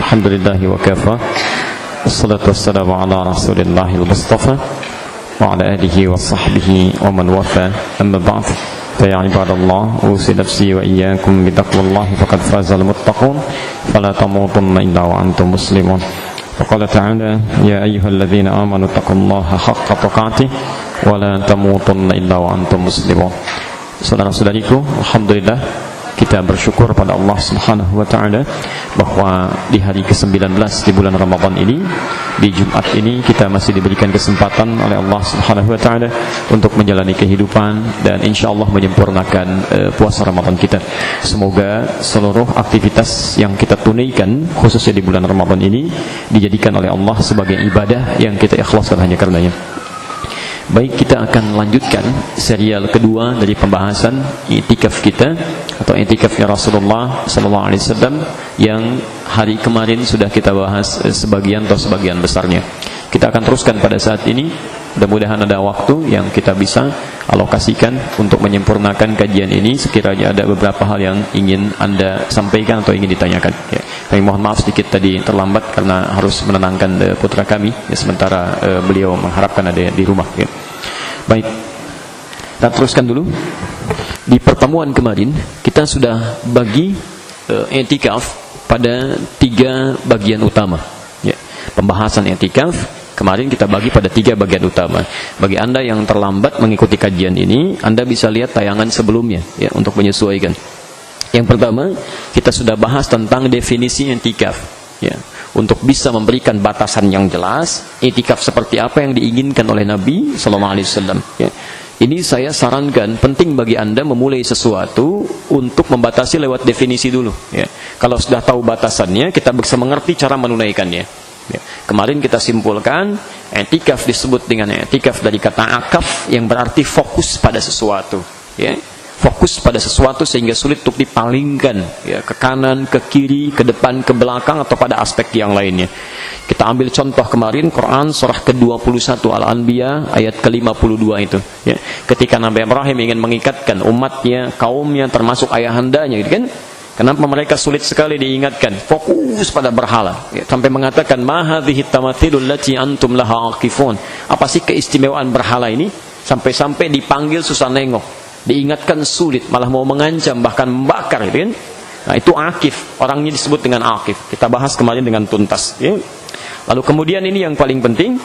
Alhamdulillahi wa kafa. Wassalatu wassalamu ala Rasulillahil Mustafa wa ala alihi wa sahbihi wa man wafa. Amma ba'd. Fa ya ibadallah, usi nafsi wa iyyakum bi taqwallahi faqad fazal muttaqun. Fala tamutunna illa wa antum muslimun. Faqala ta'ala ya ayyuhalladzina amanu taqullaha haqqa tuqatih wa la tamutunna illa wa antum muslimun. Saudara-saudariku, alhamdulillah kita bersyukur pada Allah Subhanahu wa taala bahwa di hari ke-19 di bulan Ramadan ini, di Jumat ini, kita masih diberikan kesempatan oleh Allah Subhanahu wa taala untuk menjalani kehidupan dan insyaallah menyempurnakan puasa Ramadan kita. Semoga seluruh aktivitas yang kita tunaikan khususnya di bulan Ramadan ini dijadikan oleh Allah sebagai ibadah yang kita ikhlaskan hanya karenanya. Baik, kita akan lanjutkan serial kedua dari pembahasan i'tikaf kita atau i'tikafnya Rasulullah sallallahu alaihi wasallam yang hari kemarin sudah kita bahas sebagian besarnya. Kita akan teruskan pada saat ini. Mudah-mudahan ada waktu yang kita bisa alokasikan untuk menyempurnakan kajian ini sekiranya ada beberapa hal yang ingin Anda sampaikan atau ingin ditanyakan. Ya. Kami mohon maaf sedikit tadi terlambat karena harus menenangkan putra kami ya, sementara beliau mengharapkan ada di rumah. Ya. Baik, kita teruskan dulu. Di pertemuan kemarin kita sudah bagi i'tikaf pada 3 bagian utama. Ya. Pembahasan i'tikaf kemarin kita bagi pada 3 bagian utama. Bagi Anda yang terlambat mengikuti kajian ini, Anda bisa lihat tayangan sebelumnya ya, untuk menyesuaikan. Yang pertama, kita sudah bahas tentang definisi i'tikaf ya, untuk bisa memberikan batasan yang jelas i'tikaf seperti apa yang diinginkan oleh Nabi sallallahu alaihi wasallam ya. Ini saya sarankan, penting bagi Anda memulai sesuatu untuk membatasi lewat definisi dulu ya. Kalau sudah tahu batasannya, kita bisa mengerti cara menunaikannya ya. Kemarin kita simpulkan i'tikaf disebut dengan i'tikaf dari kata akaf yang berarti fokus pada sesuatu ya. Fokus pada sesuatu sehingga sulit untuk dipalingkan ya, ke kanan, ke kiri, ke depan, ke belakang atau pada aspek yang lainnya. Kita ambil contoh kemarin Quran surah ke-21 Al-Anbiya ayat ke-52 itu ya. Ketika Nabi Ibrahim ingin mengikatkan umatnya, kaumnya termasuk ayahandanya gitu kan. Kenapa mereka sulit sekali diingatkan? Fokus pada berhala ya, sampai mengatakan ma hadhihi tamathilul lati antum laha aqifun. Apa sih keistimewaan berhala ini? Sampai-sampai dipanggil susah nengok. Diingatkan sulit, malah mau mengancam, bahkan membakar gitu kan. Nah, itu akif, orangnya disebut dengan akif. Kita bahas kemarin dengan tuntas ya. Lalu kemudian ini yang paling penting.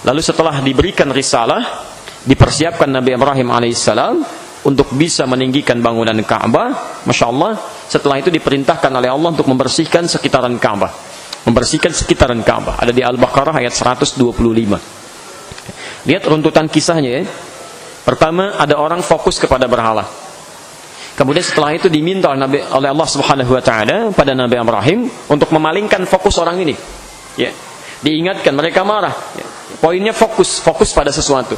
Lalu setelah diberikan risalah, dipersiapkan Nabi Ibrahim alaihissalam untuk bisa meninggikan bangunan Ka'bah. Masya Allah, setelah itu diperintahkan oleh Allah untuk membersihkan sekitaran Ka'bah. Ada di Al-Baqarah ayat 125. Lihat runtutan kisahnya ya. Pertama, ada orang fokus kepada berhala. Kemudian setelah itu diminta oleh Allah Subhanahu wa taala pada Nabi Ibrahim untuk memalingkan fokus orang ini. Ya. Diingatkan, mereka marah. Ya. Poinnya fokus pada sesuatu.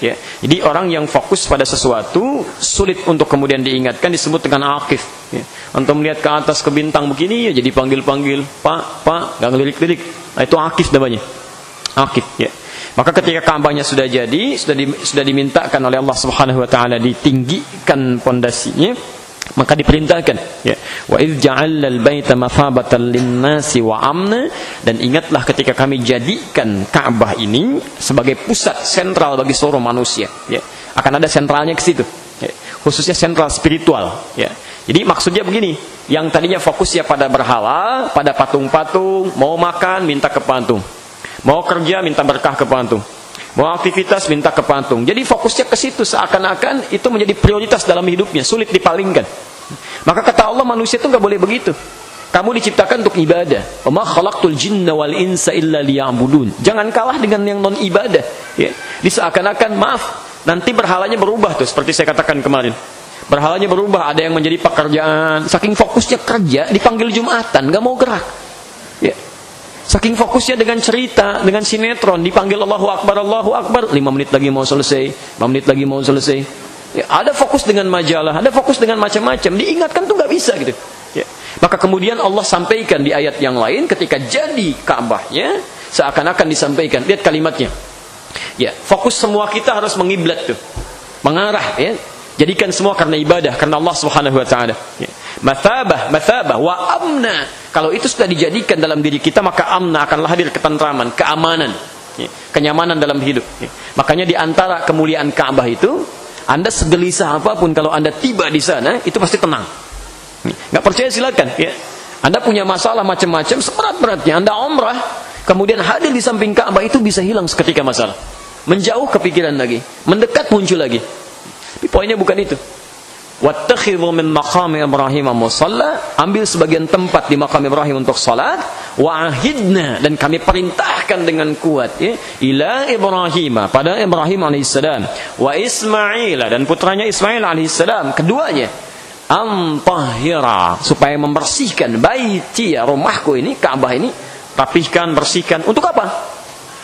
Ya. Jadi orang yang fokus pada sesuatu sulit untuk kemudian diingatkan, disebut dengan akif. Ya. Antum melihat ke atas ke bintang begini ya jadi panggil-panggil, Pak, enggak ngelirik-lirik. Nah, itu akif namanya. Akif, ya. Maka ketika Ka'bahnya sudah jadi, sudah dimintakan oleh Allah Subhanahu wa taala ditinggikan pondasinya, maka diperintahkan ya, wa idz ja'alna al-baita mathabatan lin-nasi wa amna, dan ingatlah ketika kami jadikan Ka'bah ini sebagai pusat sentral bagi seluruh manusia ya. Akan ada sentralnya ke situ ya, khususnya sentral spiritual ya. Jadi maksudnya begini, yang tadinya fokusnya pada berhala, pada patung-patung, mau makan minta ke patung, mau kerja minta berkah ke patung, mau aktivitas minta ke patung. Jadi fokusnya ke situ, seakan-akan itu menjadi prioritas dalam hidupnya, sulit dipalingkan. Maka kata Allah, manusia itu nggak boleh begitu. Kamu diciptakan untuk ibadah. Wa ma khalaqtul jinna wal insa illa liya'budun. Jangan kalah dengan yang non ibadah. Ya. Seakan-akan maaf, nanti berhalanya berubah tuh, seperti saya katakan kemarin. Berhalanya berubah, ada yang menjadi pekerjaan. Saking fokusnya kerja, dipanggil Jumatan, nggak mau gerak. Ya. Saking fokusnya dengan cerita, dengan sinetron, dipanggil Allahu Akbar, 5 menit lagi mau selesai, 5 menit lagi mau selesai. Ya, ada fokus dengan majalah, ada fokus dengan macam-macam, diingatkan tuh nggak bisa gitu. Ya. Maka kemudian Allah sampaikan di ayat yang lain ketika jadi Ka'bahnya, seakan-akan disampaikan, lihat kalimatnya. Ya, fokus semua kita harus mengiblat tuh, mengarah ya. Jadikan semua karena ibadah, karena Allah Subhanahu wa taala. Ya. Mathabah wa amna. Kalau itu sudah dijadikan dalam diri kita, maka amna akan hadir ketentraman, keamanan, kenyamanan dalam hidup. Makanya di antara kemuliaan Ka'bah itu, Anda segelisah apapun kalau Anda tiba di sana, itu pasti tenang. Nggak percaya silakan. Anda punya masalah macam-macam, seberat-beratnya Anda umrah, kemudian hadir di samping Ka'bah, itu bisa hilang seketika masalah. Menjauh kepikiran lagi, mendekat muncul lagi. Tapi poinnya bukan itu. Wattakhidhu min maqami Ibrahim musalla, ambil sebagian tempat di makam Ibrahim untuk salat. Wa ahidna, dan kami perintahkan dengan kuat ila Ibrahim, pada Ibrahim alaihissalam, wa Ismail, dan putranya Ismail alaihissalam, keduanya, antahira, supaya membersihkan baiti, rumahku ini, Ka'bah ini, rapihkan, bersihkan. Untuk apa?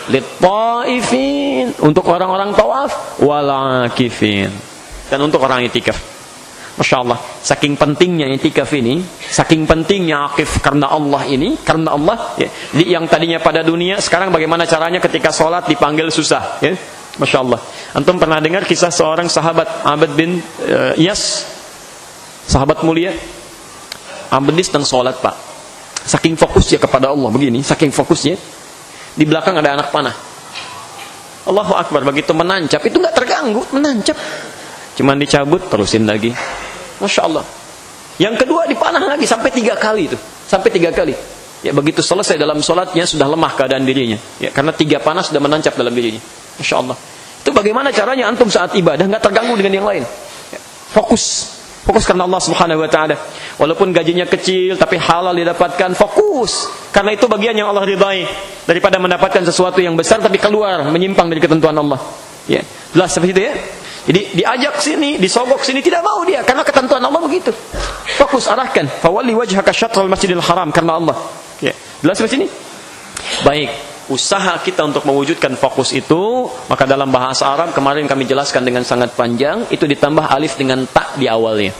Lit-taifin, untuk orang-orang tawaf, wal-akifin, dan untuk orang itikaf. Masya Allah, saking pentingnya itikaf ini, saking pentingnya akif karena Allah ini, karena Allah yang tadinya pada dunia, sekarang bagaimana caranya ketika sholat dipanggil susah, Masya Allah. Antum pernah dengar kisah seorang sahabat, Abd bin Iyas, sahabat mulia. Abd bin sedang sholat, Pak, saking fokusnya kepada Allah begini, saking fokusnya, di belakang ada anak panah. Allahu Akbar, begitu menancap, itu nggak terganggu, menancap, cuman dicabut, terusin lagi. Masya Allah. Yang kedua dipanah lagi sampai 3 kali itu, sampai 3 kali. Begitu selesai dalam sholatnya sudah lemah keadaan dirinya. Karena 3 panah sudah menancap dalam dirinya. Masya Allah. Itu bagaimana caranya antum saat ibadah nggak terganggu dengan yang lain. Fokus karena Allah Subhanahu Wa Taala. Walaupun gajinya kecil, tapi halal didapatkan. Fokus. Karena itu bagian yang Allah ridai, daripada mendapatkan sesuatu yang besar tapi keluar menyimpang dari ketentuan Allah. Jelas seperti itu Jadi diajak sini, disogok sini, tidak mau dia, karena ketentuan Allah begitu. Fokus, arahkan. Fawalli wajhaka syatral masjidil haram, karena Allah. Jelas sampai sini? Baik, usaha kita untuk mewujudkan fokus itu, maka dalam bahasa Arab kemarin kami jelaskan dengan sangat panjang, itu ditambah alif dengan ta di awalnya.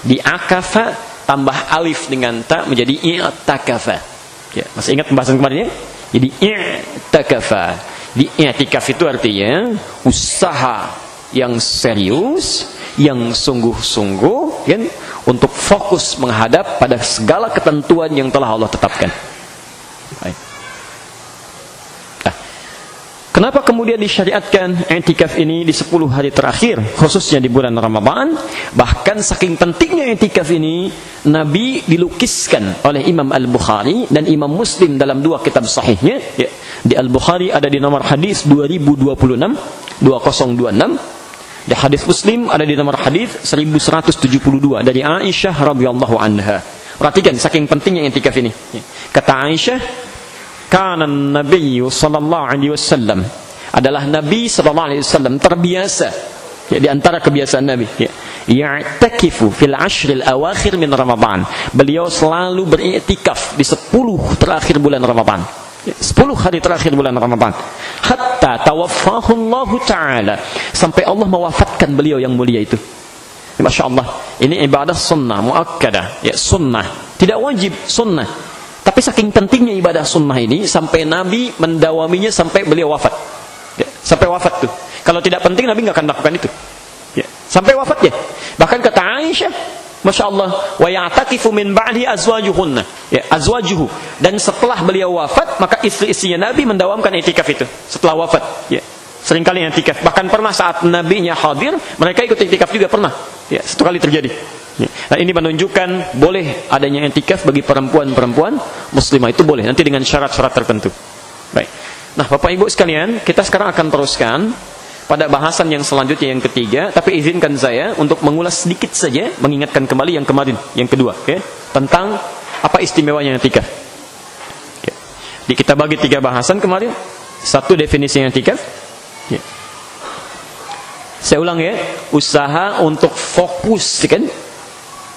Di akafa tambah alif dengan ta menjadi i'takafa. Masih ingat pembahasan kemarin ya? Jadi i'takafa. Di i'tikaf itu artinya usaha yang serius, yang sungguh-sungguh, untuk fokus menghadap pada segala ketentuan yang telah Allah tetapkan. Baik. Kenapa kemudian disyariatkan i'tikaf ini di 10 hari terakhir, khususnya di bulan Ramadan? Bahkan saking pentingnya i'tikaf ini, Nabi dilukiskan oleh Imam Al-Bukhari dan Imam Muslim dalam 2 kitab sahihnya. Di Al-Bukhari ada di nomor hadis 2026. Di hadis Muslim ada di nomor hadis 1172 dari Aisyah radhiyallahu anha. Perhatikan saking pentingnya i'tikaf ini. Kata Aisyah, kana Nabi sallallahu alaihi wasallam, adalah Nabi sallallahu alaihi wasallam terbiasa, di antara kebiasaan Nabi, ya'takifu fil ashril awakhir min Ramadan. Beliau selalu beriktikaf di 10 terakhir bulan Ramadan. 10 hari terakhir bulan Ramadan, hatta tawaffahu Allah Ta'ala, sampai Allah mewafatkan beliau yang mulia itu. Masya Allah, ini ibadah sunnah muakkadah, sunnah, tidak wajib, sunnah. Tapi saking pentingnya ibadah sunnah ini, sampai Nabi mendawaminya sampai beliau wafat. Sampai wafat tuh. Kalau tidak penting Nabi nggak akan lakukan itu. Sampai wafat ya. Bahkan kata Aisyah, Masya Allah, wa ya'takifu min ba'di azwajuhunna, azwajuhu, dan setelah beliau wafat, maka istri-istrinya Nabi mendawamkan i'tikaf itu setelah wafat. Seringkali i'tikaf, bahkan pernah saat Nabinya hadir, mereka ikut i'tikaf juga pernah. 1 kali terjadi. Nah, ini menunjukkan boleh adanya i'tikaf bagi perempuan-perempuan muslimah, itu boleh, nanti dengan syarat-syarat tertentu. Baik. Nah, Bapak Ibu sekalian, kita sekarang akan teruskan pada bahasan yang selanjutnya, yang ketiga. Tapi izinkan saya untuk mengulas sedikit saja, mengingatkan kembali yang kemarin, yang kedua, tentang apa istimewanya i'tikaf. Jadi kita bagi 3 bahasan kemarin. 1, definisi i'tikaf. Saya ulang usaha untuk fokus,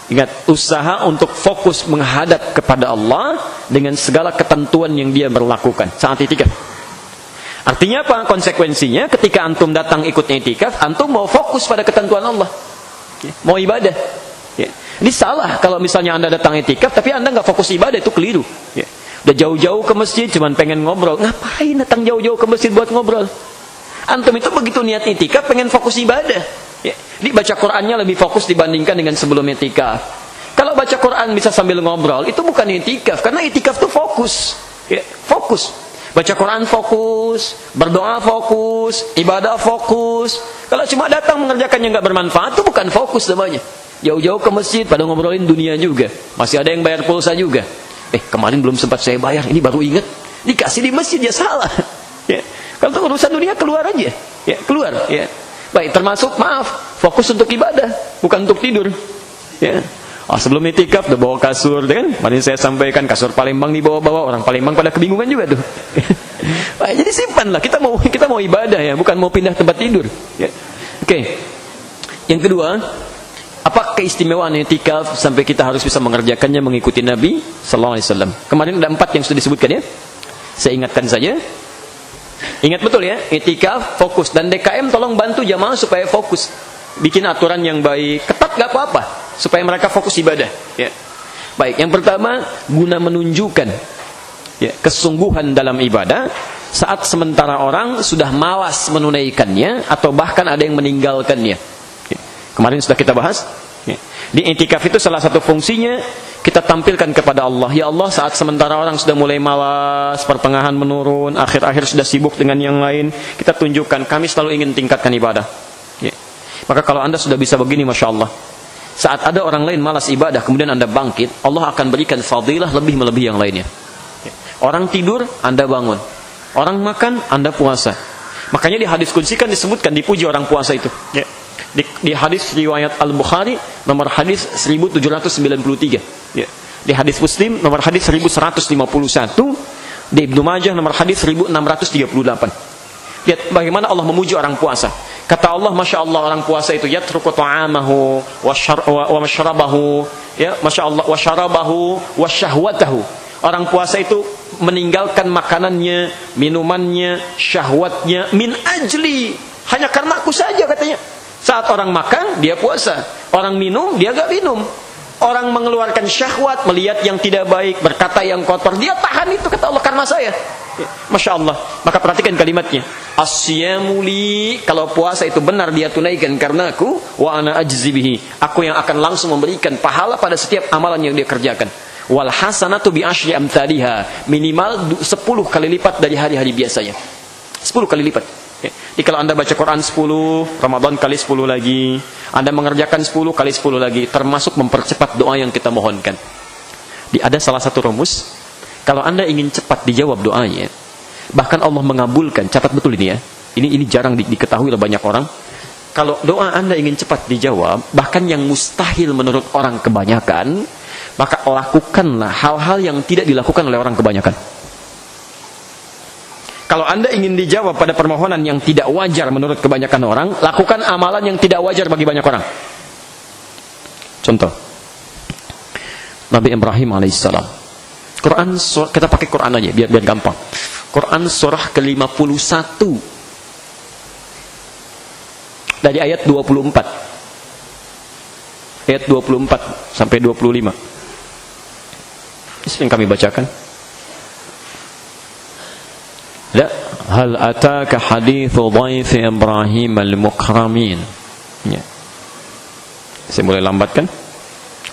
Ingat, usaha untuk fokus menghadap kepada Allah dengan segala ketentuan yang dia berlakukan saat i'tikaf. Artinya apa? Konsekuensinya ketika antum datang ikut i'tikaf, antum mau fokus pada ketentuan Allah, mau ibadah. Ini salah kalau misalnya anda datang i'tikaf tapi anda nggak fokus ibadah, itu keliru. Udah jauh-jauh ke masjid cuman pengen ngobrol. Ngapain datang jauh-jauh ke masjid buat ngobrol? Antum itu begitu niat i'tikaf pengen fokus ibadah. Dibaca Qur'annya lebih fokus dibandingkan dengan sebelum i'tikaf. Kalau baca Quran bisa sambil ngobrol, itu bukan i'tikaf, karena i'tikaf itu fokus. Ya, fokus. Baca Quran fokus, berdoa fokus, ibadah fokus. Kalau cuma datang mengerjakan yang nggak bermanfaat, itu bukan fokus namanya. Jauh-jauh ke masjid pada ngobrolin dunia juga. Masih ada yang bayar pulsa juga. Kemarin belum sempat saya bayar, ini baru ingat. Dikasih di masjid, ya salah. Ya. Kalau itu urusan dunia, keluar aja. Ya, keluar. Ya. Baik, termasuk maaf, fokus untuk ibadah, bukan untuk tidur. Ya. Sebelum i'tikaf udah bawa kasur, kan? Kemarin saya sampaikan kasur Palembang dibawa-bawa, orang Palembang pada kebingungan juga tuh. Baik, jadi simpanlah, kita mau ibadah ya, bukan mau pindah tempat tidur. Ya. Oke. Yang kedua, apa keistimewaan i'tikaf sampai kita harus bisa mengerjakannya mengikuti Nabi sallallahu alaihi wasallam? Kemarin ada 4 yang sudah disebutkan ya. Saya ingatkan saja. Ingat betul ya, i'tikaf fokus, dan DKM tolong bantu jamaah supaya fokus. Bikin aturan yang baik, ketat gak apa-apa, supaya mereka fokus ibadah. Ya. Baik, yang pertama, guna menunjukkan ya, kesungguhan dalam ibadah saat sementara orang sudah malas menunaikannya atau bahkan ada yang meninggalkannya. Ya. Kemarin sudah kita bahas. Ya. Di i'tikaf itu salah satu fungsinya kita tampilkan kepada Allah. Ya Allah, saat sementara orang sudah mulai malas, pertengahan menurun, akhir-akhir sudah sibuk dengan yang lain, kita tunjukkan kami selalu ingin tingkatkan ibadah. Ya. Maka kalau Anda sudah bisa begini, Masya Allah, saat ada orang lain malas ibadah, kemudian Anda bangkit, Allah akan berikan fadilah lebih melebihi yang lainnya. Ya. Orang tidur, Anda bangun. Orang makan, Anda puasa. Makanya di hadis qudsi kan disebutkan, dipuji orang puasa itu. Ya. Di hadis riwayat Al-Bukhari nomor hadis 1793. Ya. Di hadis Muslim nomor hadis 1151. Di Ibnu Majah nomor hadis 1638. Lihat bagaimana Allah memuji orang puasa. Kata Allah, Masya Allah, orang puasa itu yatruku ta'amahu wa masyarabahu, ya, Masya Allah, wa syarabahu wa syahwatahu. Orang puasa itu meninggalkan makanannya, minumannya, syahwatnya min ajli, hanya karena aku saja katanya. Saat orang makan, dia puasa. Orang minum, dia gak minum. Orang mengeluarkan syahwat, melihat yang tidak baik, berkata yang kotor, dia tahan itu, kata Allah, karena saya. Masya Allah. Maka perhatikan kalimatnya. As-siyamu li, kalau puasa itu benar dia tunaikan karena aku, wa ana ajzi bihi, aku yang akan langsung memberikan pahala pada setiap amalan yang dia kerjakan. Wal hasanatu bi asyri amthaliha, minimal 10 kali lipat dari hari-hari biasanya. 10 kali lipat. Jadi kalau Anda baca Quran 10, Ramadan kali 10 lagi, Anda mengerjakan 10 kali 10 lagi, termasuk mempercepat doa yang kita mohonkan. Ada salah satu rumus, kalau Anda ingin cepat dijawab doanya, bahkan Allah mengabulkan, catat betul ini ya, ini jarang diketahui oleh banyak orang. Kalau doa Anda ingin cepat dijawab, bahkan yang mustahil menurut orang kebanyakan, maka lakukanlah hal-hal yang tidak dilakukan oleh orang kebanyakan. Kalau Anda ingin dijawab pada permohonan yang tidak wajar menurut kebanyakan orang, lakukan amalan yang tidak wajar bagi banyak orang. Contoh, Nabi Ibrahim alaihissalam. Quran, kita pakai Quran aja biar gampang. Quran surah ke-51 dari ayat 24. Ayat 24 sampai 25. Ini yang kami bacakan. La hal ataka hadithu dhaif Ibrahim al-mukramin. Ya. Saya mulai lambatkan.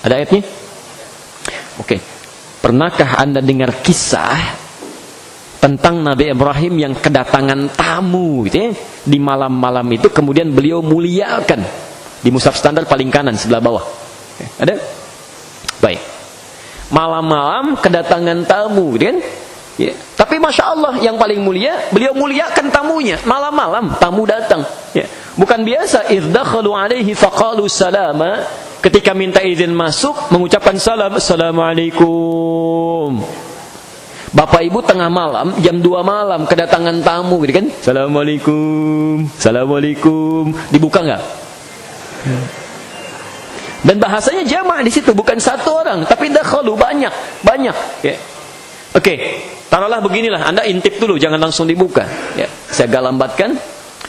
Ada ayatnya? Oke. Pernahkah Anda dengar kisah tentang Nabi Ibrahim yang kedatangan tamu gitu ya, di malam-malam itu, kemudian beliau muliakan di mushaf standar paling kanan sebelah bawah. Oke. Ada? Baik. Malam-malam kedatangan tamu gitu kan? Ya. Tapi Masya Allah, yang paling mulia, beliau muliakan tamunya. Malam-malam tamu datang. Ya. Bukan biasa. Izdakhalu alaihi faqalu salama. Ketika minta izin masuk, mengucapkan salam. Assalamualaikum. Bapak ibu tengah malam, jam 2 malam, kedatangan tamu gitu kan. Assalamualaikum. Assalamualaikum. Dibuka nggak? Dan bahasanya jamaah di situ, bukan satu orang, tapi dakhalu, banyak. Ya. Oke, taruhlah beginilah, Anda intip dulu, jangan langsung dibuka. Ya, saya agak lambatkan.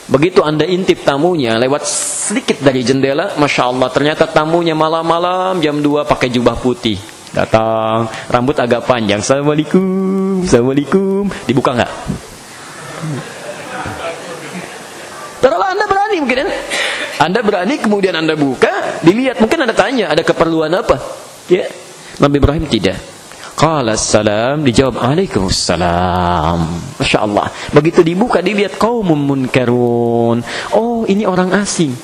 Begitu Anda intip tamunya, lewat sedikit dari jendela, Masya Allah, ternyata tamunya malam-malam jam 2 pakai jubah putih. Datang, rambut agak panjang. Assalamualaikum, Assalamualaikum. Dibuka nggak? Taruhlah Anda berani mungkin kan? Anda berani, kemudian Anda buka, dilihat, mungkin Anda tanya, ada keperluan apa? Ya, Nabi Ibrahim tidak. Qala assalam, dijawab Waalaikumsalam. Masya Allah. Begitu dibuka dilihat qaumun munkarun. Oh, ini orang asing.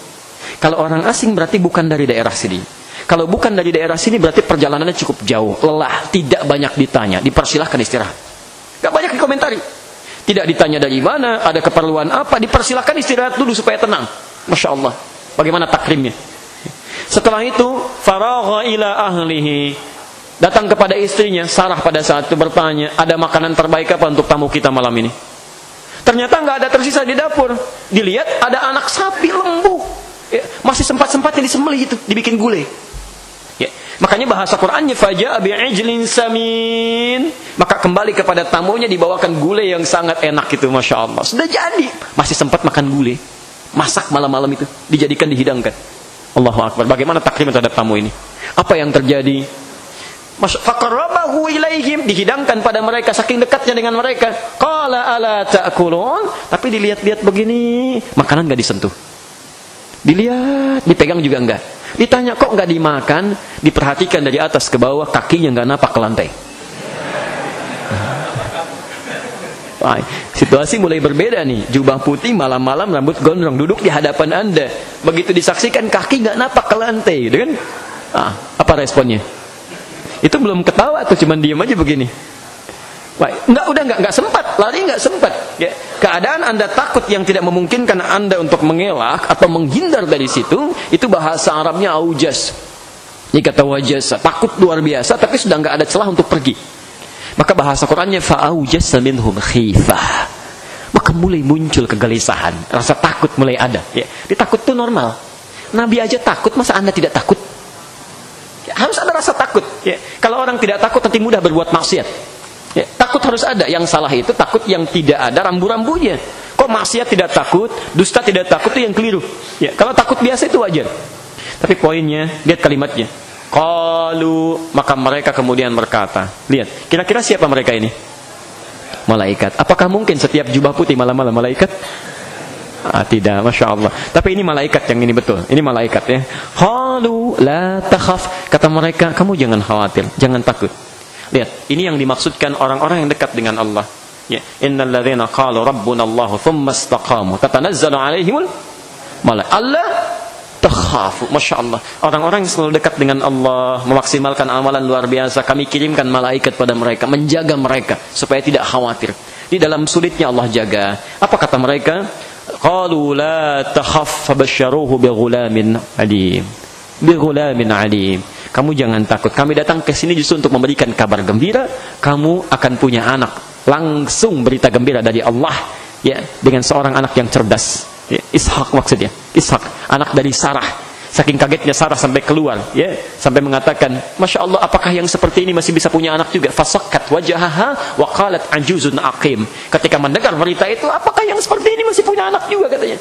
Kalau orang asing berarti bukan dari daerah sini. Kalau bukan dari daerah sini berarti perjalanannya cukup jauh, lelah, tidak banyak ditanya, dipersilahkan istirahat. Gak banyak dikomentari. Tidak ditanya dari mana, ada keperluan apa, dipersilahkan istirahat dulu supaya tenang. Masya Allah. Bagaimana takrimnya? Setelah itu, faragha ila ahlihi. Datang kepada istrinya, Sarah pada saat itu bertanya, ada makanan terbaik apa untuk tamu kita malam ini? Ternyata nggak ada tersisa di dapur. Dilihat ada anak sapi lembu, ya, masih sempat-sempatnya disembelih itu, dibikin gulai. Ya, makanya bahasa Qur'annya faja'a bi'ijlin samin. Maka kembali kepada tamunya dibawakan gulai yang sangat enak itu, masya Allah. Sudah jadi, masih sempat makan gulai, masak malam-malam itu, dijadikan, dihidangkan. Allahu Akbar. Bagaimana takrim terhadap tamu ini? Apa yang terjadi? Faqarrabahu ilaihim, dihidangkan pada mereka, saking dekatnya dengan mereka. Qala ala ta'kulun, tapi dilihat-lihat begini, makanan enggak disentuh. Dilihat, dipegang juga enggak. Ditanya kok enggak dimakan, diperhatikan dari atas ke bawah, kakinya enggak napak ke lantai. Wah, situasi mulai berbeda nih. Jubah putih, malam-malam rambut gondrong, duduk di hadapan Anda. Begitu disaksikan kaki enggak napak ke lantai, gitu kan? Apa responnya? Itu belum ketawa atau cuman diam aja begini. Baik, enggak sempat, lari enggak sempat. Ya. Keadaan Anda takut yang tidak memungkinkan Anda untuk mengelak atau menghindar dari situ, itu bahasa Arabnya aujas. Ini kata wajasa, takut luar biasa tapi sudah enggak ada celah untuk pergi. Maka bahasa Qur'annya fa'aujasa minhum khifah. Maka mulai muncul kegelisahan, rasa takut mulai ada. Ya. Ditakut itu normal. Nabi aja takut, masa Anda tidak takut? Harus ada rasa takut. Ya. Kalau orang tidak takut nanti mudah berbuat maksiat. Ya. Takut harus ada. Yang salah itu takut yang tidak ada rambu-rambunya. Kok maksiat tidak takut, dusta tidak takut, itu yang keliru. Ya. Kalau takut biasa itu wajar. Tapi poinnya, lihat kalimatnya. Qalu, maka mereka kemudian berkata. Lihat, kira-kira siapa mereka ini? Malaikat. Apakah mungkin setiap jubah putih malam-malam malaikat? Tidak, masya Allah. Tapi ini malaikat yang ini betul. Ini malaikat ya. Qalu la takhaf. Kata mereka, kamu jangan khawatir, jangan takut. Lihat, ini yang dimaksudkan orang-orang yang dekat dengan Allah. Ya, innal ladzina qalu rabbuna Allah tsumma istaqamu tatanazzalu alaihimul malaikatu alla takhafu. Masya Allah. Orang-orang yang selalu dekat dengan Allah, memaksimalkan amalan luar biasa, kami kirimkan malaikat pada mereka, menjaga mereka supaya tidak khawatir. Di dalam sulitnya Allah jaga. Apa kata mereka? Qalu la takhaf fabashsharuhu bighulamin alim. Bighulamin alim. Kamu jangan takut. Kami datang ke sini justru untuk memberikan kabar gembira. Kamu akan punya anak. Langsung berita gembira dari Allah. Ya, dengan seorang anak yang cerdas. Ya, Ishak maksudnya. Ishak, anak dari Sarah. Saking kagetnya Sarah sampai keluar, ya, sampai mengatakan, masya Allah, apakah yang seperti ini masih bisa punya anak juga? Fasakkat wajahaha wa qalat ajuzun aqim. Ketika mendengar berita itu, apakah yang seperti ini masih punya anak juga katanya?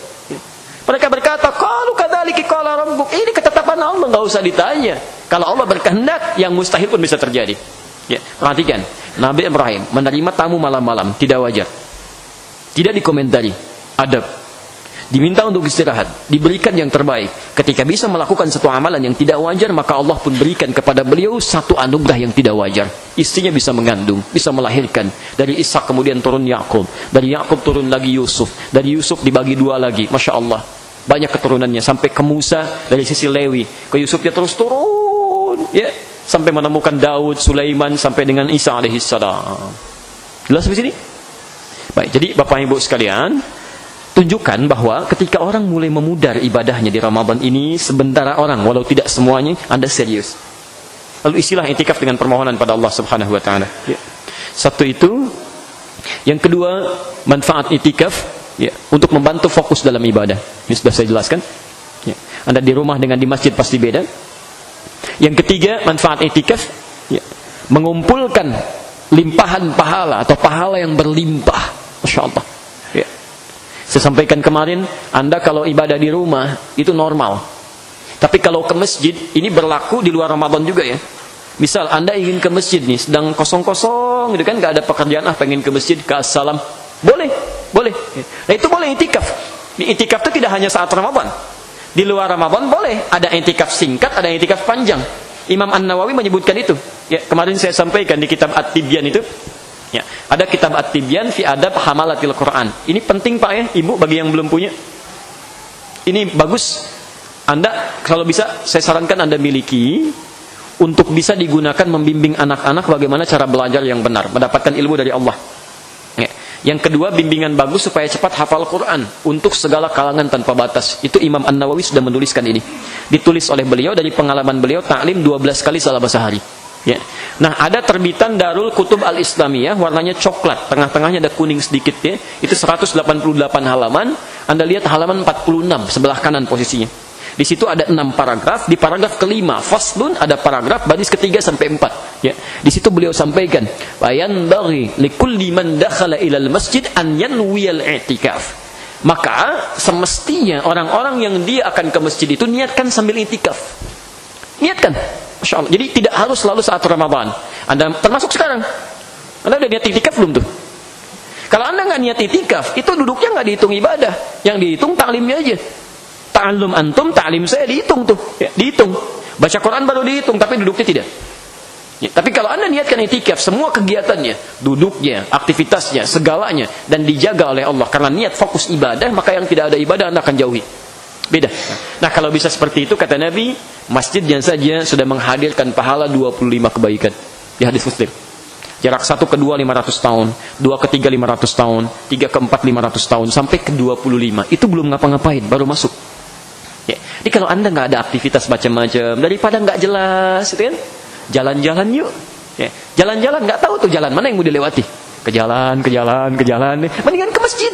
Mereka berkata, qalu kadzalika qala rabbuk. Ini ketetapan Allah, enggak usah ditanya. Kalau Allah berkehendak, yang mustahil pun bisa terjadi. Ya, perhatikan, Nabi Ibrahim menerima tamu malam-malam tidak wajar. Tidak dikomentari, adab. Diminta untuk istirahat, diberikan yang terbaik. Ketika bisa melakukan satu amalan yang tidak wajar, maka Allah pun berikan kepada beliau satu anugerah yang tidak wajar. Istrinya bisa mengandung, bisa melahirkan. Dari Ishak kemudian turun Yakub, dari Yakub turun lagi Yusuf, dari Yusuf dibagi dua lagi. Masya Allah, banyak keturunannya sampai ke Musa, dari sisi Lewi ke Yusuf dia terus turun, ya, sampai menemukan Daud, Sulaiman, sampai dengan Isa alaihissalam. Jelas di sini? Baik, jadi Bapak Ibu sekalian, tunjukkan bahwa ketika orang mulai memudar ibadahnya di Ramadan ini, sementara orang, walau tidak semuanya, Anda serius. Lalu isilah i'tikaf dengan permohonan pada Allah Subhanahu wa taala. Ya. Satu itu. Yang kedua, manfaat i'tikaf, ya, untuk membantu fokus dalam ibadah. Ini sudah saya jelaskan. Ya. Anda di rumah dengan di masjid pasti beda. Yang ketiga, manfaat i'tikaf, ya, mengumpulkan limpahan pahala atau pahala yang berlimpah. Masya Allah. Ya. Saya sampaikan kemarin, Anda kalau ibadah di rumah itu normal. Tapi kalau ke masjid, ini berlaku di luar Ramadan juga ya. Misal Anda ingin ke masjid nih, sedang kosong-kosong gitu kan, gak ada pekerjaan, pengen ke masjid, ke assalam. Boleh. Nah itu boleh i'tikaf. Di i'tikaf itu tidak hanya saat Ramadan. Di luar Ramadan boleh. Ada i'tikaf singkat, ada i'tikaf panjang. Imam An-Nawawi menyebutkan itu. Ya, kemarin saya sampaikan di kitab At-Tibyan itu. Ya, ada kitab At-Tibyan fi adab hamalatil Quran. Ini penting Pak ya, Ibu bagi yang belum punya. Ini bagus. Anda kalau bisa saya sarankan Anda miliki untuk bisa digunakan membimbing anak-anak bagaimana cara belajar yang benar, mendapatkan ilmu dari Allah. Ya. Yang kedua, bimbingan bagus supaya cepat hafal Quran untuk segala kalangan tanpa batas. Itu Imam An-Nawawi sudah menuliskan ini. Ditulis oleh beliau dari pengalaman beliau ta'lim 12 kali salah sehari. Ya. Nah, ada terbitan Darul Kutub Al-Islamiyah, warnanya coklat, tengah-tengahnya ada kuning sedikit ya. Itu 188 halaman. Anda lihat halaman 46 sebelah kanan posisinya. Di situ ada 6 paragraf. Di paragraf kelima, faslun, ada paragraf baris ketiga sampai 4. Ya. Di situ beliau sampaikan, "Bayan bagi likulli man dakhala ilal masjid an yanwiyal i'tikaf." Maka semestinya orang-orang yang dia akan ke masjid itu niatkan sambil i'tikaf. Niatkan. Masya Allah. Jadi tidak harus selalu saat Ramadan. Anda termasuk sekarang. Anda udah niat i'tikaf belum tuh? Kalau Anda nggak niat i'tikaf, itu duduknya nggak dihitung ibadah. Yang dihitung taklimnya aja. Ta'allum antum, ta'lim saya dihitung tuh. Ya, dihitung. Baca Quran baru dihitung, tapi duduknya tidak. Ya, tapi kalau Anda niatkan i'tikaf, semua kegiatannya, duduknya, aktivitasnya, segalanya, dan dijaga oleh Allah. Karena niat fokus ibadah, maka yang tidak ada ibadah Anda akan jauhi. Beda. Nah, kalau bisa seperti itu, kata Nabi, masjidnya saja sudah menghadirkan pahala 25 kebaikan. Di hadis Muslim. Jarak 1 ke 2 500 tahun, 2 ke 3 500 tahun, 3 ke 4 500 tahun, sampai ke 25. Itu belum ngapa-ngapain, baru masuk. Ya. Jadi kalau Anda nggak ada aktivitas macam-macam, daripada nggak jelas, gitu kan? Jalan-jalan yuk. Ya. Jalan-jalan nggak tahu tuh jalan mana yang mau dilewati. Ke jalan. Mendingan ke masjid.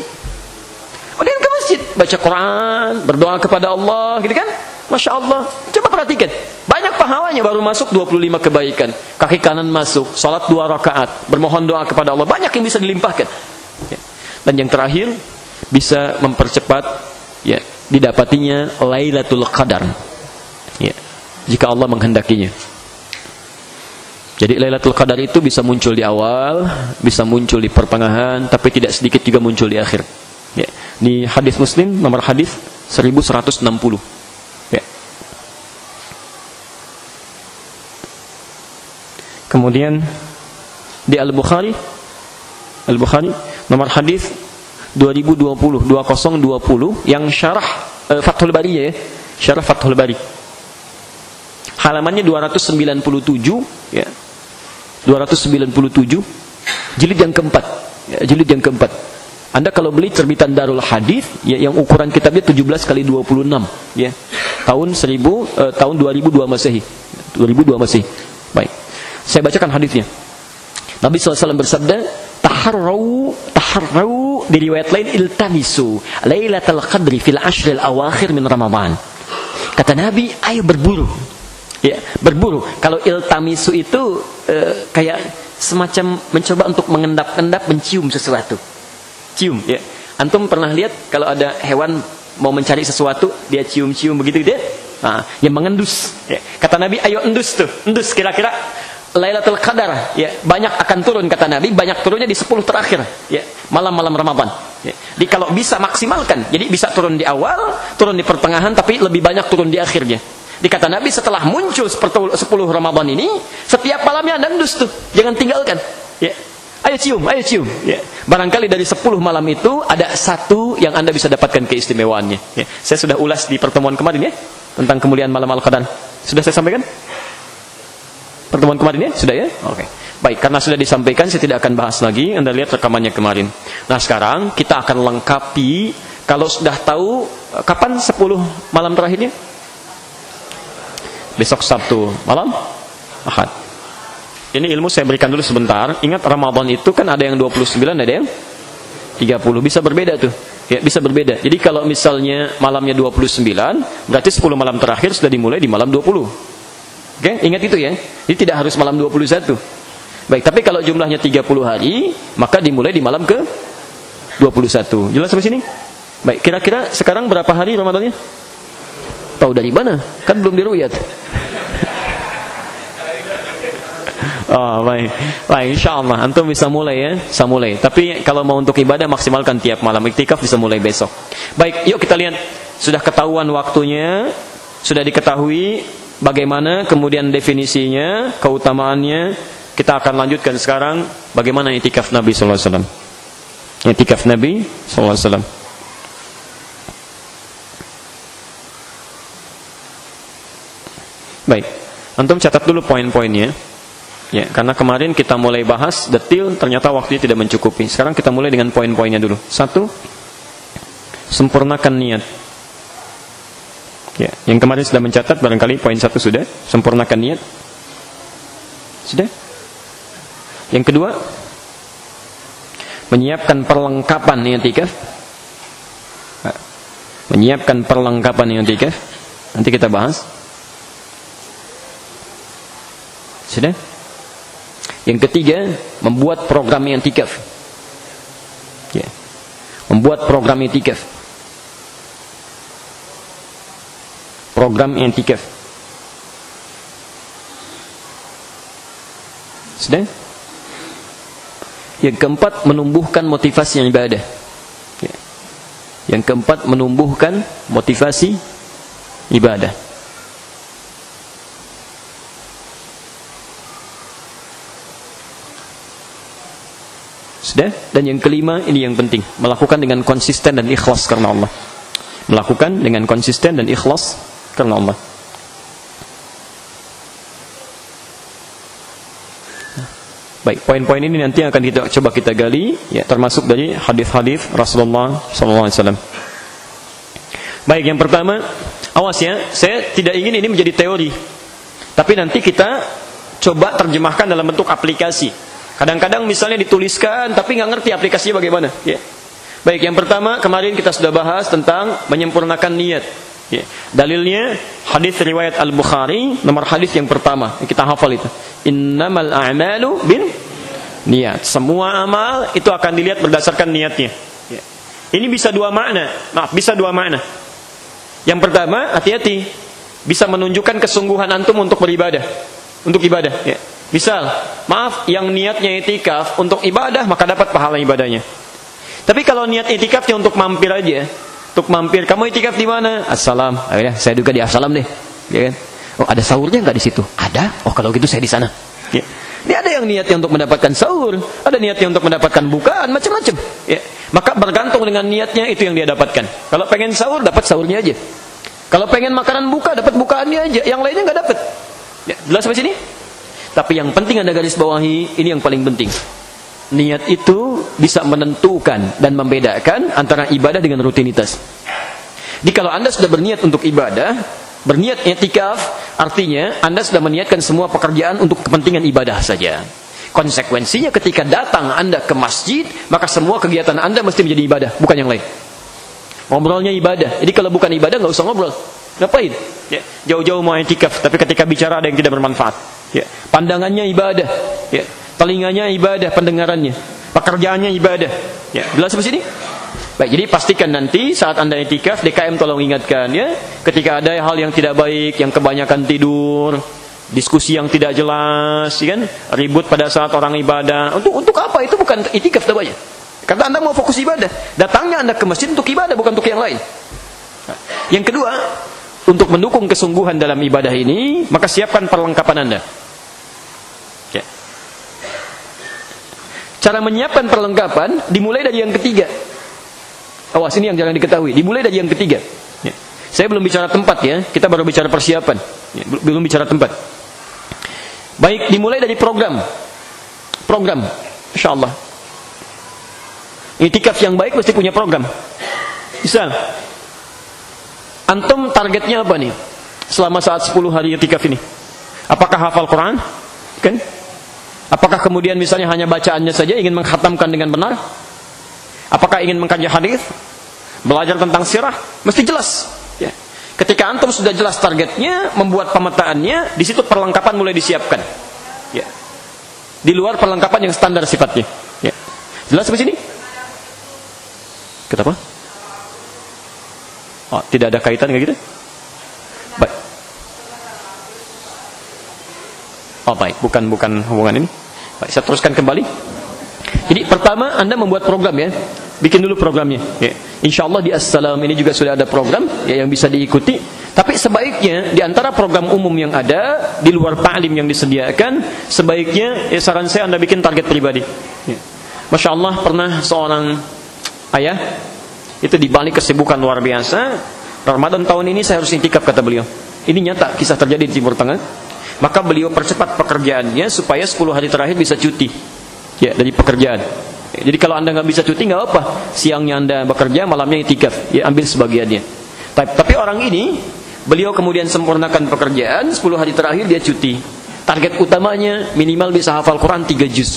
Baca Quran, berdoa kepada Allah, gitu kan? Masya Allah. Coba perhatikan. Banyak pahalanya baru masuk 25 kebaikan. Kaki kanan masuk, salat 2 rakaat, bermohon doa kepada Allah. Banyak yang bisa dilimpahkan. Ya. Dan yang terakhir, bisa mempercepat ya, didapatinya Lailatul Qadar. Ya. Jika Allah menghendakinya. Jadi Lailatul Qadar itu bisa muncul di awal, bisa muncul di pertengahan, tapi tidak sedikit juga muncul di akhir. Ya. Di hadis Muslim nomor hadis 1160. Ya. Kemudian di Al-Bukhari nomor hadis 2020 yang syarah Fathul Bari ya, syarah Fathul Bari. Halamannya 297 ya. 297 jilid yang keempat. Ya, jilid yang keempat. Anda kalau beli terbitan Darul Hadis ya, yang ukuran kitabnya 17 kali 26 ya. Tahun 2002 Masehi. 2002 Masehi. Baik. Saya bacakan hadisnya. Nabi SAW bersabda, taharrau di riwayat lain iltamisu Lailatul Qadri fil ashril awakhir min Ramadan. Kata Nabi, ayo berburu. Ya, berburu. Kalau iltamisu itu kayak semacam mencoba untuk mengendap-endap, mencium sesuatu. Cium, ya. Antum pernah lihat kalau ada hewan mau mencari sesuatu, dia cium-cium begitu dia? Nah, yang mengendus. Ya. Kata Nabi, ayo endus tuh. Endus kira-kira Lailatul Qadar, ya, banyak akan turun kata Nabi, banyak turunnya di 10 terakhir, ya, malam-malam Ramadan. Ya. Jadi kalau bisa maksimalkan. Jadi bisa turun di awal, turun di pertengahan, tapi lebih banyak turun di akhirnya. Dikata Nabi setelah muncul 10 Ramadan ini, setiap malamnya Anda endus tuh, jangan tinggalkan. Ya. Ayo cium. Ya. Barangkali dari 10 malam itu ada satu yang Anda bisa dapatkan keistimewaannya. Ya. Saya sudah ulas di pertemuan kemarin ya, tentang kemuliaan malam Al-Qadar. Sudah saya sampaikan? Pertemuan kemarin ya? Sudah ya? Oke. Baik, karena sudah disampaikan saya tidak akan bahas lagi. Anda lihat rekamannya kemarin. Nah, sekarang kita akan lengkapi. Kalau sudah tahu kapan 10 malam terakhirnya? Besok Sabtu malam Ahad. Ini ilmu saya berikan dulu sebentar. Ingat Ramadan itu kan ada yang 29, ada yang 30. Bisa berbeda tuh. Ya, bisa berbeda. Jadi kalau misalnya malamnya 29, berarti 10 malam terakhir sudah dimulai di malam 20. Oke, ingat itu ya. Jadi tidak harus malam 21. Baik, tapi kalau jumlahnya 30 hari, maka dimulai di malam ke 21. Jelas sampai sini? Baik, kira-kira sekarang berapa hari Ramadannya? Tahu dari mana? Kan belum diruyat. Oh, baik. Baik, insyaallah antum bisa mulai ya, bisa mulai. Tapi kalau mau untuk ibadah maksimalkan tiap malam. Iktikaf bisa mulai besok. Baik, yuk kita lihat. Sudah ketahuan waktunya, sudah diketahui bagaimana kemudian definisinya, keutamaannya. Kita akan lanjutkan sekarang bagaimana i'tikaf Nabi sallallahu alaihi wasallam. I'tikaf Nabi sallallahu alaihi wasallam. Baik, antum catat dulu poin-poinnya. Ya, karena kemarin kita mulai bahas detail, ternyata waktunya tidak mencukupi. Sekarang kita mulai dengan poin-poinnya dulu. 1, sempurnakan niat. Ya, yang kemarin sudah mencatat barangkali poin 1 sudah, sempurnakan niat. Sudah? Yang kedua, menyiapkan perlengkapan i'tikaf. Menyiapkan perlengkapan i'tikaf. Nanti kita bahas. Sudah? Yang ketiga, membuat program i'tikaf. Ya. Membuat program i'tikaf. Program i'tikaf. Sudah? Yang keempat, menumbuhkan motivasi ibadah. Ya. Yang keempat, menumbuhkan motivasi ibadah. Sudah? Dan yang kelima, ini yang penting, melakukan dengan konsisten dan ikhlas karena Allah. Melakukan dengan konsisten dan ikhlas karena Allah. Baik, poin-poin ini nanti akan kita coba kita gali, ya, termasuk dari hadis-hadis Rasulullah SAW. Baik, yang pertama, awas ya, saya tidak ingin ini menjadi teori, tapi nanti kita coba terjemahkan dalam bentuk aplikasi. Kadang-kadang misalnya dituliskan, tapi nggak ngerti aplikasinya bagaimana. Ya. Baik, yang pertama, kemarin kita sudah bahas tentang menyempurnakan niat. Ya. Dalilnya hadis riwayat Al-Bukhari, nomor hadis yang pertama, kita hafal itu. Innamal a'malu bin niat. Semua amal itu akan dilihat berdasarkan niatnya. Ya. Ini bisa dua makna. Bisa dua makna. Yang pertama, hati-hati, bisa menunjukkan kesungguhan antum untuk beribadah, untuk ibadah. Ya. Misal, yang niatnya i'tikaf untuk ibadah, maka dapat pahala ibadahnya. Tapi kalau niat i'tikafnya untuk mampir aja, untuk mampir, kamu i'tikaf di mana? Assalam. Ayo, saya juga di Assalam deh. Ya kan? Oh, ada sahurnya nggak di situ? Ada. Oh, kalau gitu saya di sana. Ya. Ini ada yang niatnya untuk mendapatkan sahur, ada niatnya untuk mendapatkan bukaan, macam-macam. Ya. Maka bergantung dengan niatnya itu yang dia dapatkan. Kalau pengen sahur, dapat sahurnya aja. Kalau pengen makanan buka, dapat bukaannya aja. Yang lainnya nggak dapat. Ya, jelas sampai sini? Tapi yang penting Anda garis bawahi, ini yang paling penting. Niat itu bisa menentukan dan membedakan antara ibadah dengan rutinitas. Jadi kalau Anda sudah berniat untuk ibadah, berniat i'tikaf, artinya Anda sudah meniatkan semua pekerjaan untuk kepentingan ibadah saja. Konsekuensinya ketika datang Anda ke masjid, maka semua kegiatan Anda mesti menjadi ibadah, bukan yang lain. Ngobrolnya ibadah. Jadi kalau bukan ibadah, nggak usah ngobrol. Ngapain? Ya, jauh-jauh mau i'tikaf, tapi ketika bicara ada yang tidak bermanfaat. Ya, pandangannya ibadah. Ya. Telinganya ibadah, pendengarannya, pekerjaannya ibadah. Ya, jelas sampai sini? Baik, jadi pastikan nanti saat Anda i'tikaf, DKM tolong ingatkan ya, ketika ada hal yang tidak baik, yang kebanyakan tidur, diskusi yang tidak jelas, ya kan? Ribut pada saat orang ibadah. Untuk apa? Itu bukan i'tikaf namanya. Karena Anda mau fokus ibadah. Datangnya Anda ke masjid untuk ibadah, bukan untuk yang lain. Nah, yang kedua, untuk mendukung kesungguhan dalam ibadah ini, maka siapkan perlengkapan Anda. Cara menyiapkan perlengkapan dimulai dari yang ketiga. Awas, ini yang jangan diketahui. Dimulai dari yang ketiga. Ya. Saya belum bicara tempat ya. Kita baru bicara persiapan. Ya, belum bicara tempat. Baik, dimulai dari program. Program. InsyaAllah. I'tikaf yang baik mesti punya program. Misal, antum targetnya apa nih? Selama saat 10 hari i'tikaf ini. Apakah hafal Quran? Kan? Apakah kemudian misalnya hanya bacaannya saja, ingin mengkhatamkan dengan benar? Apakah ingin mengkaji hadis? Belajar tentang sirah? Mesti jelas. Ya. Ketika antum sudah jelas targetnya, membuat pemetaannya, di situ perlengkapan mulai disiapkan. Ya. Di luar perlengkapan yang standar sifatnya. Ya. Jelas sampai sini? Kenapa? Oh, tidak ada kaitan kayak gitu? Baik. Oh baik, bukan hubungan ini. Baik, saya teruskan kembali. Jadi pertama Anda membuat program ya. Bikin dulu programnya. Ya. InsyaAllah di Assalam ini juga sudah ada program ya, yang bisa diikuti. Tapi sebaiknya di antara program umum yang ada di luar ta'lim yang disediakan, sebaiknya saran saya Anda bikin target pribadi. Ya. Masya Allah, pernah seorang ayah itu dibalik kesibukan luar biasa, Ramadan tahun ini saya harus iktikaf kata beliau. Ini nyata kisah terjadi di Timur Tengah. Maka beliau percepat pekerjaannya supaya 10 hari terakhir bisa cuti ya dari pekerjaan. Jadi kalau Anda nggak bisa cuti nggak apa, siangnya Anda bekerja, malamnya iktikaf, ya ambil sebagiannya. Tapi orang ini beliau kemudian sempurnakan pekerjaan, 10 hari terakhir dia cuti. Target utamanya minimal bisa hafal Quran 3 juz.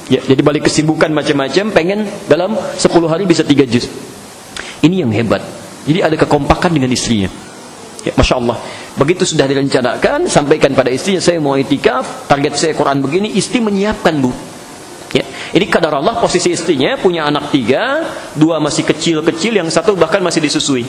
Ya, jadi balik kesibukan macam-macam, pengen dalam 10 hari bisa 3 juz. Ini yang hebat. Jadi ada kekompakan dengan istrinya. Ya, Masya Allah. Begitu sudah direncanakan, sampaikan pada istrinya, saya mau itikaf, target saya Quran begini, istri menyiapkan, Bu. Ya, ini kadar Allah posisi istrinya punya anak 3, 2 masih kecil-kecil, yang 1 bahkan masih disusui.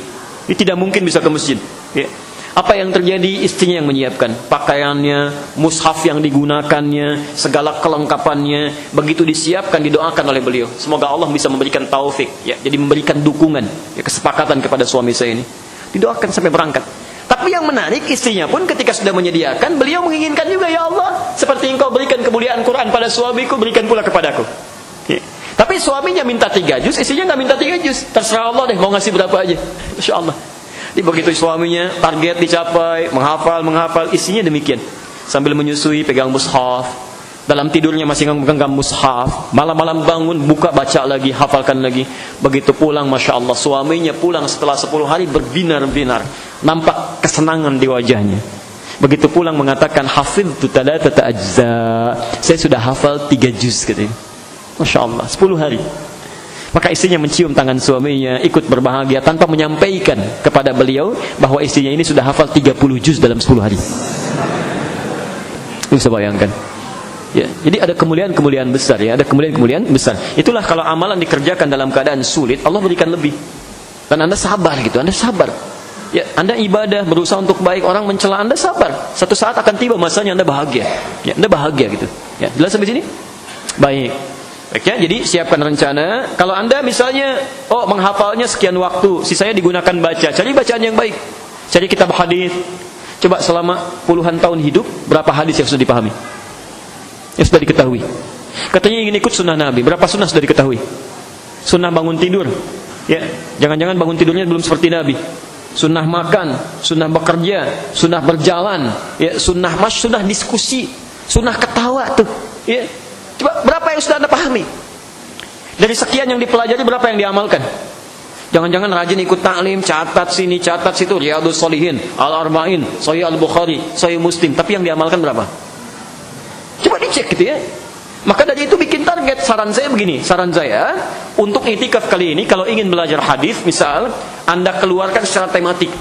Ini tidak mungkin bisa ke masjid. Ya. Apa yang terjadi? Istrinya yang menyiapkan pakaiannya, mushaf yang digunakannya, segala kelengkapannya. Begitu disiapkan, didoakan oleh beliau. Semoga Allah bisa memberikan taufik, ya, jadi memberikan dukungan, ya, kesepakatan kepada suami saya ini. Didoakan sampai berangkat. Tapi yang menarik, istrinya pun ketika sudah menyediakan, beliau menginginkan juga, ya Allah, seperti engkau berikan kemuliaan Quran pada suamiku, berikan pula kepadaku. Ya. Tapi suaminya minta 3 juz, istrinya nggak minta 3 juz. Terserah Allah deh, mau ngasih berapa aja. Masya Allah. Jadi begitu suaminya target dicapai, menghafal, istrinya demikian. Sambil menyusui, pegang mushaf. Dalam tidurnya masih memegang mushaf. Malam-malam bangun, buka, baca lagi, hafalkan lagi. Begitu pulang, Masya Allah, suaminya pulang setelah 10 hari berbinar-binar. Nampak kesenangan di wajahnya. Begitu pulang mengatakan, hafidhtu thalathata ajza. Saya sudah hafal 3 juz katanya. Masya Allah, 10 hari. Maka istrinya mencium tangan suaminya, ikut berbahagia tanpa menyampaikan kepada beliau bahwa istrinya ini sudah hafal 30 juz dalam 10 hari. Bisa bayangkan. Ya, jadi ada kemuliaan-kemuliaan besar, ya, ada kemuliaan-kemuliaan besar. Itulah kalau amalan dikerjakan dalam keadaan sulit, Allah berikan lebih. Dan Anda sabar gitu, Anda sabar. Ya, Anda ibadah, berusaha untuk baik, orang mencela Anda, sabar. Satu saat akan tiba masanya Anda bahagia. Ya, Anda bahagia gitu. Ya, jelas sampai sini? Baik. Baik ya, jadi siapkan rencana. Kalau Anda misalnya menghafalnya sekian waktu, sisanya digunakan baca. Cari bacaan yang baik. Cari kitab hadis. Coba selama puluhan tahun hidup, berapa hadis yang sudah dipahami? Yang sudah diketahui. Katanya ingin ikut sunnah Nabi, berapa sunnah sudah diketahui? Sunnah bangun tidur. Ya, jangan-jangan bangun tidurnya belum seperti Nabi. Sunnah makan, sunnah bekerja, sunnah berjalan, ya, sunnah diskusi, sunnah ketawa tuh, ya. Coba berapa yang sudah Anda pahami? Dari sekian yang dipelajari, berapa yang diamalkan? Jangan-jangan rajin ikut taklim, catat sini, catat situ, Riyadhus Shalihin, Al-Arba'in, Sahih Al-Bukhari, Sahih Muslim, tapi yang diamalkan berapa? Coba dicek gitu ya. Maka dari itu bikin target. Saran saya begini, saran saya untuk itikaf kali ini, kalau ingin belajar hadis, misal Anda keluarkan secara tematik.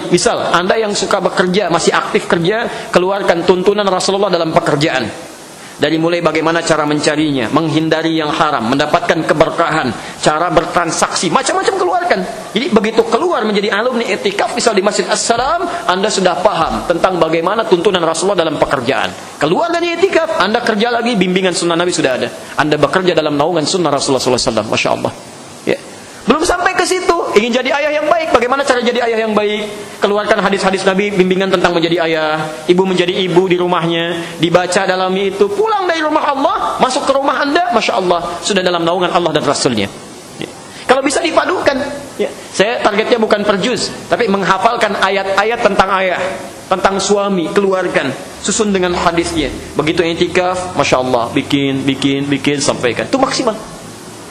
Misal Anda yang suka bekerja, masih aktif kerja, keluarkan tuntunan Rasulullah dalam pekerjaan. Dari mulai bagaimana cara mencarinya, menghindari yang haram, mendapatkan keberkahan, cara bertransaksi, macam-macam keluarkan. Jadi begitu keluar menjadi alumni i'tikaf misal di Masjid As-Salam, Anda sudah paham tentang bagaimana tuntunan Rasulullah dalam pekerjaan. Keluar dari i'tikaf, Anda kerja lagi, bimbingan sunnah Nabi sudah ada. Anda bekerja dalam naungan sunnah Rasulullah SAW. Masya Allah. Ya. Belum sampai ke situ, ingin jadi ayah yang baik. Bagaimana cara jadi ayah yang baik? Keluarkan hadis-hadis Nabi, bimbingan tentang menjadi ayah. Ibu menjadi ibu di rumahnya, dibaca dalamnya itu. Pulang dari rumah Allah, masuk ke rumah Anda, Masya Allah, sudah dalam naungan Allah dan Rasulnya. Ya. Kalau bisa dipadukan, ya. Saya targetnya bukan per juz, tapi menghafalkan ayat-ayat tentang ayah, tentang suami, keluarkan, susun dengan hadisnya. Begitu i'tikaf, Masya Allah, bikin, sampaikan. Itu maksimal.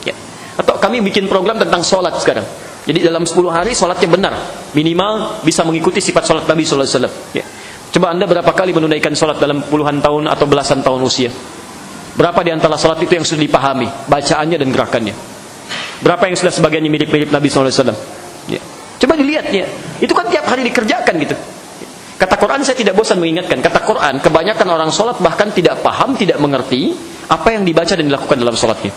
Ya. Atau kami bikin program tentang sholat sekarang. Jadi dalam 10 hari sholatnya benar, minimal bisa mengikuti sifat sholat Nabi SAW. Ya. Coba Anda berapa kali menunaikan sholat dalam puluhan tahun atau belasan tahun usia? Berapa di antara sholat itu yang sudah dipahami, bacaannya dan gerakannya? Berapa yang sudah sebagiannya mirip-mirip Nabi SAW? Ya. Coba dilihat ya, itu kan tiap hari dikerjakan gitu. Kata Quran, saya tidak bosan mengingatkan. Kata Quran, kebanyakan orang sholat bahkan tidak paham, tidak mengerti apa yang dibaca dan dilakukan dalam sholatnya.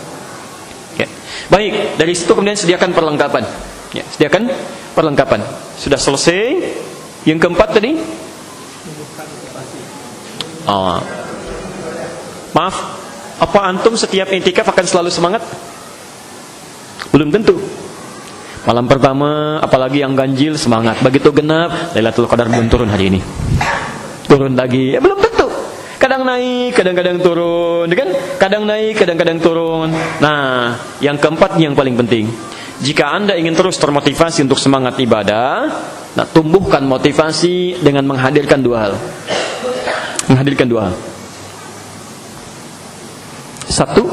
Ya. Baik, dari situ kemudian sediakan perlengkapan. Ya, sediakan perlengkapan. Sudah selesai. Yang keempat tadi? Maaf, apa antum setiap i'tikaf akan selalu semangat? Belum tentu. Malam pertama, apalagi yang ganjil, semangat. Begitu genap, Lailatul Qadar belum turun hari ini. Turun lagi, ya belum tentu. Kadang naik, kadang-kadang turun, kan? Kadang naik, kadang-kadang turun. Nah, yang keempat yang paling penting. Jika Anda ingin terus termotivasi untuk semangat ibadah, nah, tumbuhkan motivasi dengan menghadirkan dua hal. Menghadirkan dua hal. Satu,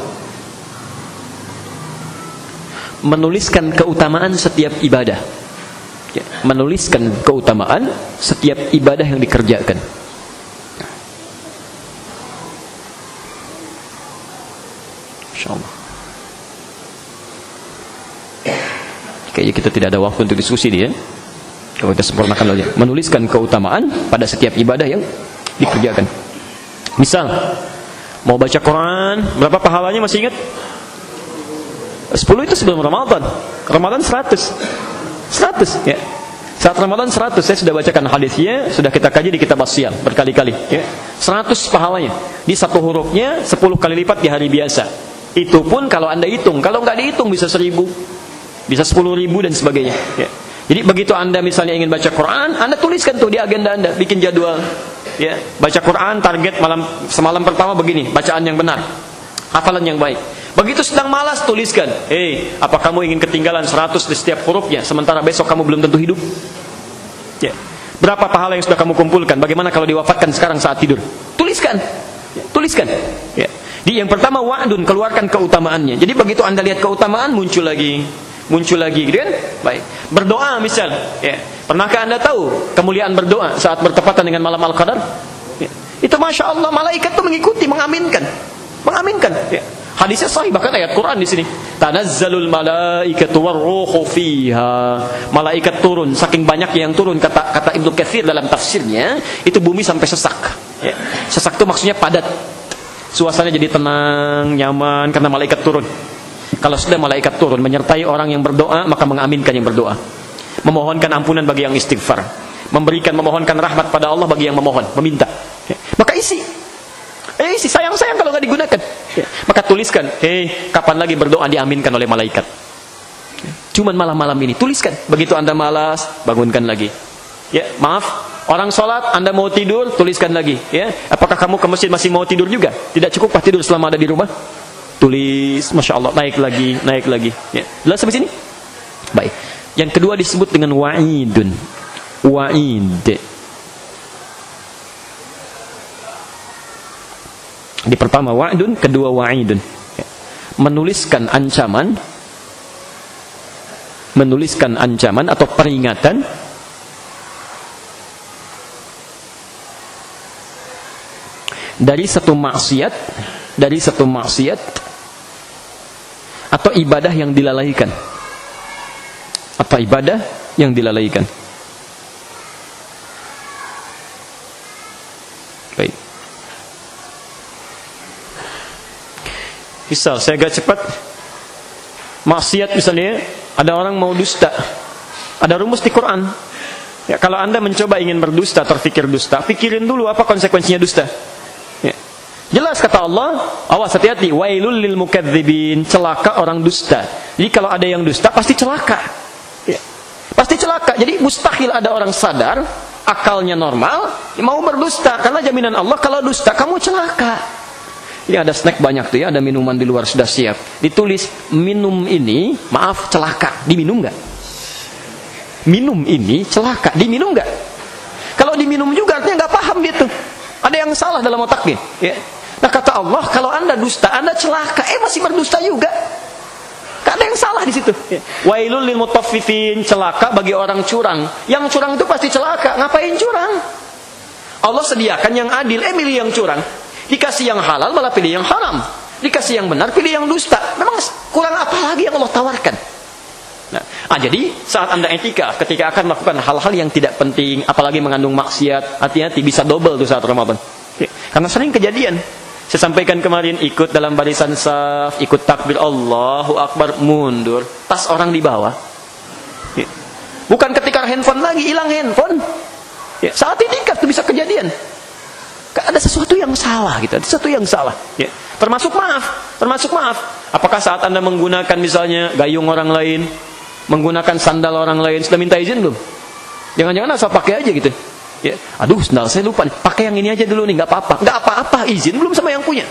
menuliskan keutamaan setiap ibadah. Ya, menuliskan keutamaan setiap ibadah yang dikerjakan. Insyaallah. Kayaknya kita tidak ada waktu untuk diskusi nih ya. Kalau kita sempurnakan lagi. Menuliskan keutamaan pada setiap ibadah yang dikerjakan. Misal, mau baca Quran, berapa pahalanya masih ingat? 10 itu sebelum Ramadan. Ramadan 100 ya. Saat Ramadan 100, saya sudah bacakan hadisnya, sudah kita kaji di kitab As-Siyam berkali-kali ya. 100 pahalanya. Di satu hurufnya 10 kali lipat di hari biasa. Itu pun kalau Anda hitung. Kalau nggak dihitung bisa 1000, bisa 10.000 dan sebagainya ya. Jadi begitu Anda misalnya ingin baca Quran, Anda tuliskan tuh di agenda Anda, bikin jadwal ya. Baca Quran, target semalam pertama begini, bacaan yang benar, hafalan yang baik. Begitu sedang malas, tuliskan, apa kamu ingin ketinggalan 100 di setiap hurufnya, sementara besok kamu belum tentu hidup? Ya. Berapa pahala yang sudah kamu kumpulkan? Bagaimana kalau diwafatkan sekarang saat tidur? Tuliskan, ya. Tuliskan. Ya. Di yang pertama wa'dun, keluarkan keutamaannya. Jadi begitu Anda lihat keutamaan, muncul lagi, gitu kan? Baik. Berdoa misal, ya. Pernahkah Anda tahu kemuliaan berdoa saat bertepatan dengan malam Al-Qadar? Ya. Itu Masya Allah, malaikat itu mengikuti, mengaminkan. Ya. Hadisnya sahih, bahkan ayat Quran di sini. Tanazzalul malaikatu warruhu fiha. Malaikat turun, saking banyak yang turun, kata Ibnu Katsir dalam tafsirnya, itu bumi sampai sesak. Ya. Sesak itu maksudnya padat. Suasana jadi tenang, nyaman karena malaikat turun. Kalau sudah malaikat turun menyertai orang yang berdoa, maka mengaminkan yang berdoa. Memohonkan ampunan bagi yang istighfar. Memohonkan rahmat pada Allah bagi yang memohon, meminta. Ya. Maka isi sayang kalau nggak digunakan. Ya. Maka tuliskan, kapan lagi berdoa diaminkan oleh malaikat? Ya. Cuman malam-malam ini tuliskan. Begitu Anda malas, bangunkan lagi. Ya, maaf, orang sholat, Anda mau tidur, tuliskan lagi. Ya, apakah kamu ke masjid masih mau tidur juga? Tidak cukupkah tidur selama ada di rumah? Tulis, Masya Allah, naik lagi. Ya. Jelas sampai sini? Baik. Yang kedua disebut dengan wa'idun. Wa'id. Di pertama wa'dun, kedua wa'idun. Menuliskan ancaman atau peringatan dari satu maksiat atau ibadah yang dilalaikan. Baik. Misal, saya agak cepat. Maksiat misalnya, ada orang mau dusta. Ada rumus di Quran. Ya, kalau Anda mencoba ingin berdusta, terfikir dusta, pikirin dulu apa konsekuensinya dusta. Ya. Jelas kata Allah, awas hati-hati, wailul lil mukadzibin, celaka orang dusta. Jadi kalau ada yang dusta pasti celaka. Ya. Pasti celaka. Jadi mustahil ada orang sadar, akalnya normal, mau berdusta, karena jaminan Allah kalau dusta kamu celaka. Ini ada snack banyak tuh ya, ada minuman di luar sudah siap. Ditulis, minum ini, maaf, celaka. Diminum nggak? Minum ini celaka. Diminum nggak? Kalau diminum juga artinya nggak paham gitu. Ada yang salah dalam otaknya. Ya. Nah kata Allah, kalau Anda dusta, Anda celaka. Masih berdusta juga. Gak ada yang salah di situ. Ya. Wailul lil mutaffifin, celaka bagi orang curang. Yang curang itu pasti celaka. Ngapain curang? Allah sediakan yang adil, milih yang curang. Dikasih yang halal malah pilih yang haram. Dikasih yang benar pilih yang dusta. Memang kurang apa lagi yang Allah tawarkan? Nah, jadi saat Anda etikaf, ketika akan melakukan hal-hal yang tidak penting, apalagi mengandung maksiat, hati-hati, bisa double tuh saat Ramadan. Ya, karena sering kejadian. Saya sampaikan kemarin, ikut dalam barisan saf, ikut takbir Allahu Akbar, mundur, tas orang di bawah. Ya. Bukan ketika handphone lagi, hilang handphone. Ya, saat etikaf itu bisa kejadian. Ada sesuatu yang salah gitu, ada sesuatu yang salah. Ya. Termasuk maaf. Apakah saat Anda menggunakan misalnya gayung orang lain, menggunakan sandal orang lain sudah minta izin belum? Jangan-jangan asal pakai aja gitu. Ya, aduh sandal saya lupa nih, pakai yang ini aja dulu nih, nggak apa-apa. Nggak apa-apa, izin belum sama yang punya.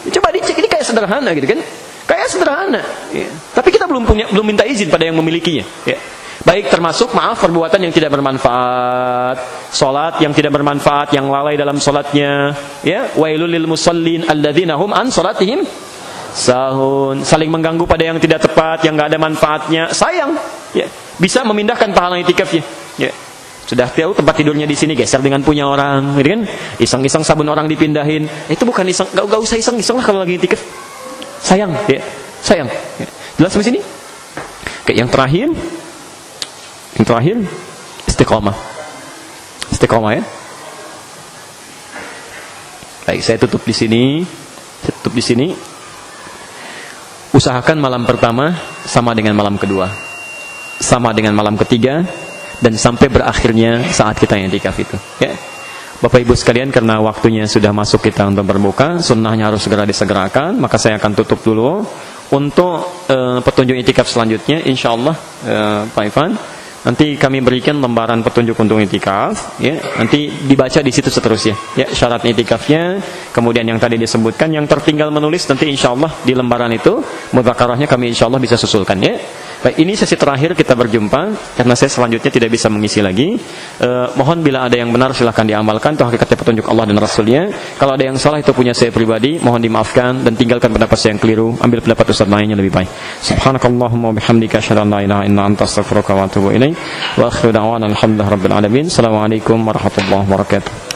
Coba dicek, ini kayak sederhana gitu kan? Kayak sederhana. Ya. Tapi kita belum minta izin pada yang memilikinya. Ya. Baik termasuk perbuatan yang tidak bermanfaat, salat yang tidak bermanfaat, yang lalai dalam salatnya, ya, wailul lil musallin alladzina hum an salatihim sahun, saling mengganggu pada yang tidak tepat, yang enggak ada manfaatnya, sayang, ya, bisa memindahkan pahala itikafnya, ya. Sudah tahu tempat tidurnya di sini geser dengan punya orang, gitu kan? Iseng-iseng sabun orang dipindahin, itu bukan iseng, enggak usah iseng-iseng lah kalau lagi itikaf. Sayang, ya, sayang. Ya. Jelas di sini? Oke, yang terakhir istiqomah. Istiqomah ya. Baik, saya tutup di sini. Usahakan malam pertama sama dengan malam kedua, sama dengan malam ketiga, dan sampai berakhirnya saat kita i'tikaf itu. Ya. Bapak Ibu sekalian, karena waktunya sudah masuk kita untuk berbuka, sunnahnya harus segera disegerakan, maka saya akan tutup dulu. Untuk petunjuk i'tikaf selanjutnya, insyaallah Pak Ivan, nanti kami berikan lembaran petunjuk untuk i'tikaf, ya. Nanti dibaca di situ seterusnya, ya, syarat i'tikafnya, kemudian yang tadi disebutkan, yang tertinggal menulis nanti insyaallah di lembaran itu, mudzakarahnya kami insyaallah bisa susulkan, ya. Baik, ini sesi terakhir kita berjumpa, karena saya selanjutnya tidak bisa mengisi lagi. Mohon bila ada yang benar silahkan diamalkan, itu hakikatnya petunjuk Allah dan Rasulnya. Kalau ada yang salah itu punya saya pribadi, mohon dimaafkan dan tinggalkan pendapat saya yang keliru, ambil pendapat ustaz lainnya lebih baik. Subhanakallahumma wabihamdika asyhadu an la ilaha illa anta astaghfiruka wa atubu ilaik. Wa akhiru da'wana alhamdulillahi rabbil alamin. Assalamualaikum warahmatullahi wabarakatuh.